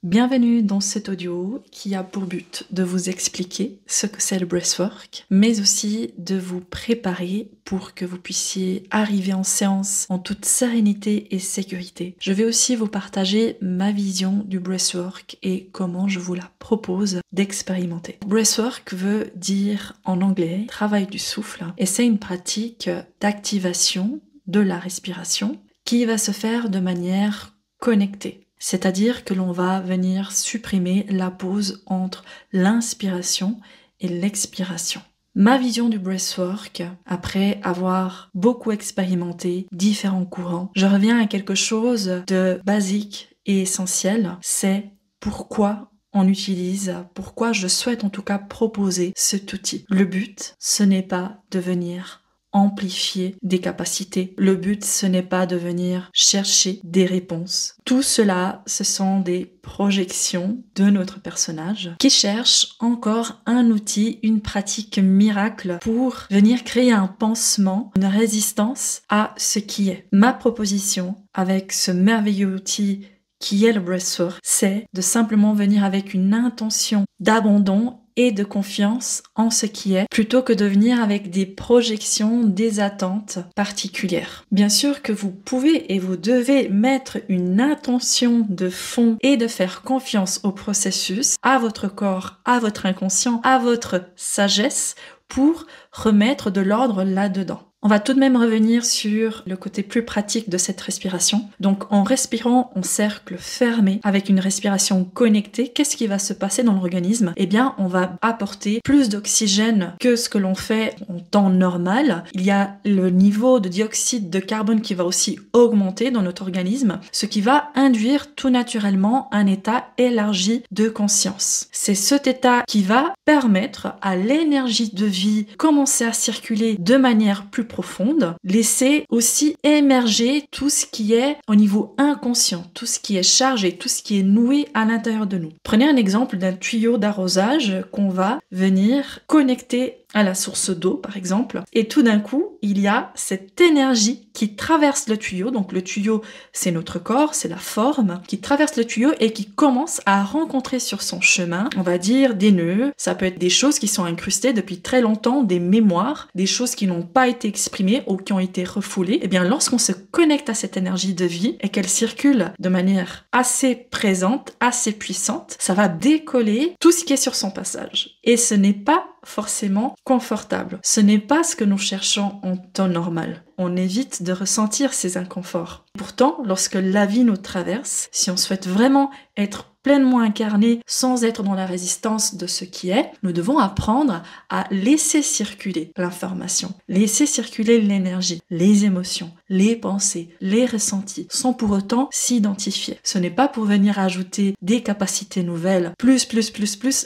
Bienvenue dans cet audio qui a pour but de vous expliquer ce que c'est le breathwork, mais aussi de vous préparer pour que vous puissiez arriver en séance en toute sérénité et sécurité. Je vais aussi vous partager ma vision du breathwork et comment je vous la propose d'expérimenter. Breathwork veut dire en anglais travail du souffle et c'est une pratique d'activation de la respiration qui va se faire de manière connectée. C'est-à-dire que l'on va venir supprimer la pause entre l'inspiration et l'expiration. Ma vision du breathwork, après avoir beaucoup expérimenté différents courants, je reviens à quelque chose de basique et essentiel, c'est pourquoi on utilise, pourquoi je souhaite en tout cas proposer cet outil. Le but, ce n'est pas de venir amplifier des capacités. Le but, ce n'est pas de venir chercher des réponses. Tout cela, ce sont des projections de notre personnage qui cherche encore un outil, une pratique miracle pour venir créer un pansement, une résistance à ce qui est. Ma proposition avec ce merveilleux outil qui est le breathwork, c'est de simplement venir avec une intention d'abandon et de confiance en ce qui est, plutôt que de venir avec des projections, des attentes particulières. Bien sûr que vous pouvez et vous devez mettre une intention de fond et de faire confiance au processus, à votre corps, à votre inconscient, à votre sagesse pour remettre de l'ordre là-dedans. On va tout de même revenir sur le côté plus pratique de cette respiration. Donc en respirant en cercle fermé avec une respiration connectée, qu'est-ce qui va se passer dans l'organisme? Eh bien, on va apporter plus d'oxygène que ce que l'on fait en temps normal. Il y a le niveau de dioxyde de carbone qui va aussi augmenter dans notre organisme, ce qui va induire tout naturellement un état élargi de conscience. C'est cet état qui va permettre à l'énergie de vie commencer à circuler de manière plus profonde, laisser aussi émerger tout ce qui est au niveau inconscient, tout ce qui est chargé, tout ce qui est noué à l'intérieur de nous. Prenez un exemple d'un tuyau d'arrosage qu'on va venir connecter à la source d'eau par exemple, et tout d'un coup il y a cette énergie qui traverse le tuyau, donc le tuyau c'est notre corps, c'est la forme, qui traverse le tuyau et qui commence à rencontrer sur son chemin, on va dire des nœuds, ça peut être des choses qui sont incrustées depuis très longtemps, des mémoires, des choses qui n'ont pas été exprimées ou qui ont été refoulées. Et bien lorsqu'on se connecte à cette énergie de vie et qu'elle circule de manière assez présente, assez puissante, ça va décoller tout ce qui est sur son passage. Et ce n'est pas forcément confortable. Ce n'est pas ce que nous cherchons en temps normal. On évite de ressentir ces inconforts. Pourtant, lorsque la vie nous traverse, si on souhaite vraiment être pleinement incarné sans être dans la résistance de ce qui est, nous devons apprendre à laisser circuler l'information, laisser circuler l'énergie, les émotions, les pensées, les ressentis, sans pour autant s'identifier. Ce n'est pas pour venir ajouter des capacités nouvelles, plus.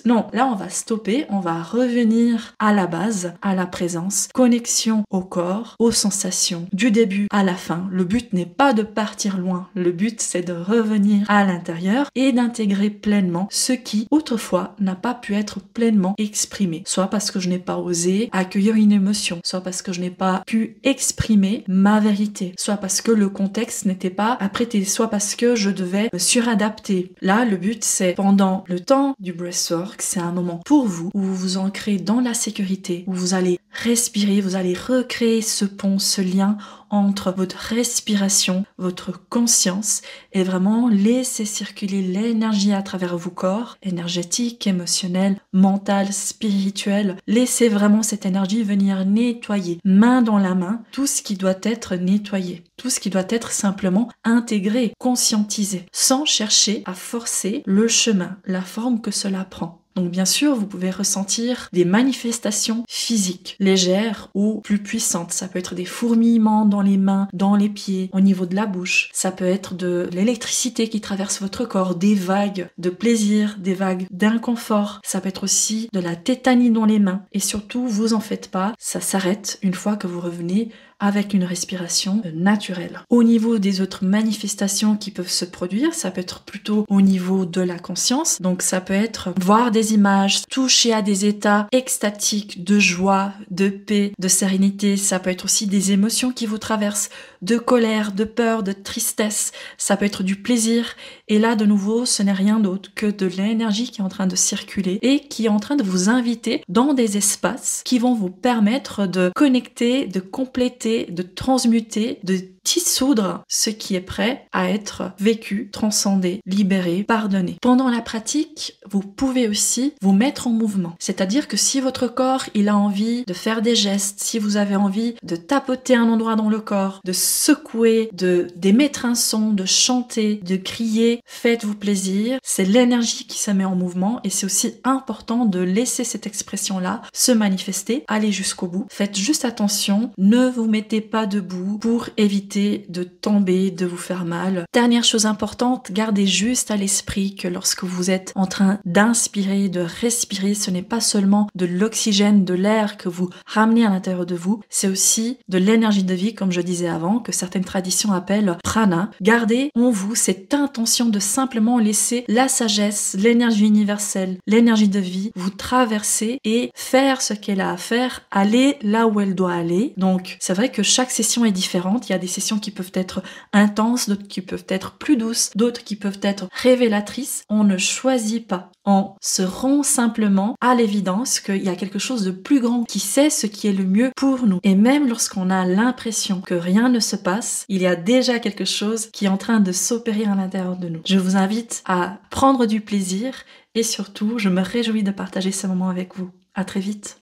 Non, là on va stopper, on va revenir à la base, à la présence, connexion au corps, aux sensations, du début à la fin. Le but n'est pas de partir loin, le but c'est de revenir à l'intérieur et d'intégrer pleinement ce qui, autrefois, n'a pas pu être pleinement exprimé. Soit parce que je n'ai pas osé accueillir une émotion, soit parce que je n'ai pas pu exprimer ma vérité, soit parce que le contexte n'était pas apprêté, soit parce que je devais me suradapter. Là, le but, c'est pendant le temps du breathwork, c'est un moment pour vous où vous vous ancrez dans la sécurité, où vous allez respirer, vous allez recréer ce pont, ce lien entre votre respiration, votre conscience et vraiment laisser circuler l'énergie à travers vos corps, énergétique, émotionnelle, mentale, spirituelle. Laissez vraiment cette énergie venir nettoyer, main dans la main, tout ce qui doit être nettoyé, tout ce qui doit être simplement intégré, conscientisé, sans chercher à forcer le chemin, la forme que cela prend. Donc bien sûr, vous pouvez ressentir des manifestations physiques, légères ou plus puissantes. Ça peut être des fourmillements dans les mains, dans les pieds, au niveau de la bouche. Ça peut être de l'électricité qui traverse votre corps, des vagues de plaisir, des vagues d'inconfort. Ça peut être aussi de la tétanie dans les mains. Et surtout, vous en faites pas, ça s'arrête une fois que vous revenez avec une respiration naturelle. Au niveau des autres manifestations qui peuvent se produire, ça peut être plutôt au niveau de la conscience. Donc ça peut être voir des images, toucher à des états extatiques de joie, de paix, de sérénité. Ça peut être aussi des émotions qui vous traversent, de colère, de peur, de tristesse. Ça peut être du plaisir. Et là, de nouveau, ce n'est rien d'autre que de l'énergie qui est en train de circuler et qui est en train de vous inviter dans des espaces qui vont vous permettre de connecter, de compléter, de transmuter, de dissoudre ce qui est prêt à être vécu, transcendé, libéré, pardonné. Pendant la pratique, vous pouvez aussi vous mettre en mouvement. C'est-à-dire que si votre corps, il a envie de faire des gestes, si vous avez envie de tapoter un endroit dans le corps, de secouer, d'émettre un son, de chanter, de crier, faites-vous plaisir. C'est l'énergie qui se met en mouvement et c'est aussi important de laisser cette expression-là se manifester, aller jusqu'au bout. Faites juste attention, ne vous mettez pas debout pour éviter de tomber, de vous faire mal. Dernière chose importante, gardez juste à l'esprit que lorsque vous êtes en train d'inspirer, de respirer, ce n'est pas seulement de l'oxygène, de l'air que vous ramenez à l'intérieur de vous, c'est aussi de l'énergie de vie, comme je disais avant, que certaines traditions appellent prana. Gardez en vous cette intention de simplement laisser la sagesse, l'énergie universelle, l'énergie de vie vous traverser et faire ce qu'elle a à faire, aller là où elle doit aller. Donc, c'est vrai que chaque session est différente. Il y a des sessions qui peuvent être intenses, d'autres qui peuvent être plus douces, d'autres qui peuvent être révélatrices. On ne choisit pas. On se rend simplement à l'évidence qu'il y a quelque chose de plus grand qui sait ce qui est le mieux pour nous. Et même lorsqu'on a l'impression que rien ne se passe, il y a déjà quelque chose qui est en train de s'opérer à l'intérieur de nous. Je vous invite à prendre du plaisir et surtout, je me réjouis de partager ce moment avec vous. À très vite.